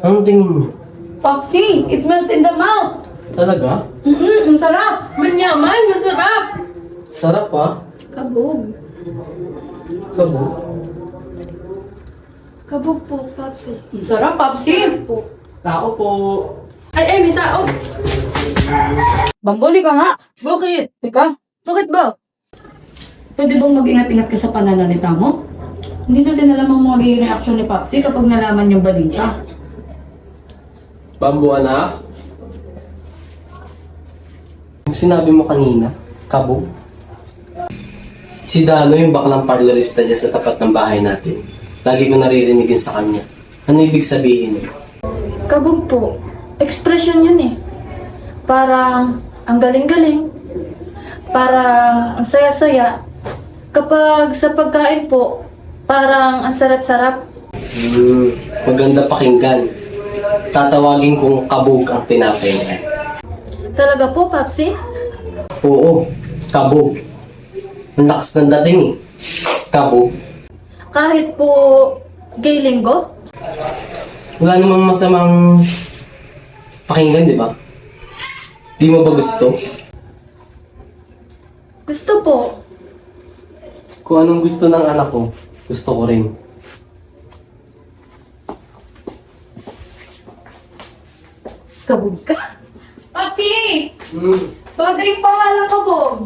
Anong tingin mo? Popsi, it melts in the mouth. Talaga? Ang sarap. Manyaman, masarap. Sarap ah. Kabog. Kabo. Kabog po, Popsi. Ang sarap, Popsi. Tao po. Ay, may tao. Bambuli ka nga. Bakit? Teka, Bakit ba? pwede bang mag-ingat-ingat ka sa pananalita mo? Hindi natin alam ang magiging reaksyon ni Popsi kapag nalaman niyang balita. Bambo anak. Yung sinabi mo kanina, kabo. Si Dano yung baklang parlorista niya sa tapat ng bahay natin. Lagi ko naririnig yun sa kanya. Ano ibig sabihin nun? Kabog po. Expression yun eh. Parang ang galing-galing. Parang ang saya-saya. Kapag sa pagkain po, parang ang sarap-sarap. Maganda pakinggan. Tatawagin kong kabog ang tinapay niya. Talaga po, Popsi? Oo, kabog. Ang lakas ng dating eh. Kabog. Kahit po gay linggo? Wala namang masamang pakinggan, di ba? Di mo ba gusto? Gusto po. Kung anong gusto ng anak ko, gusto ko rin. Kabog ka? Popsi! Hmm. Bagay yung pangalan ko, Bob.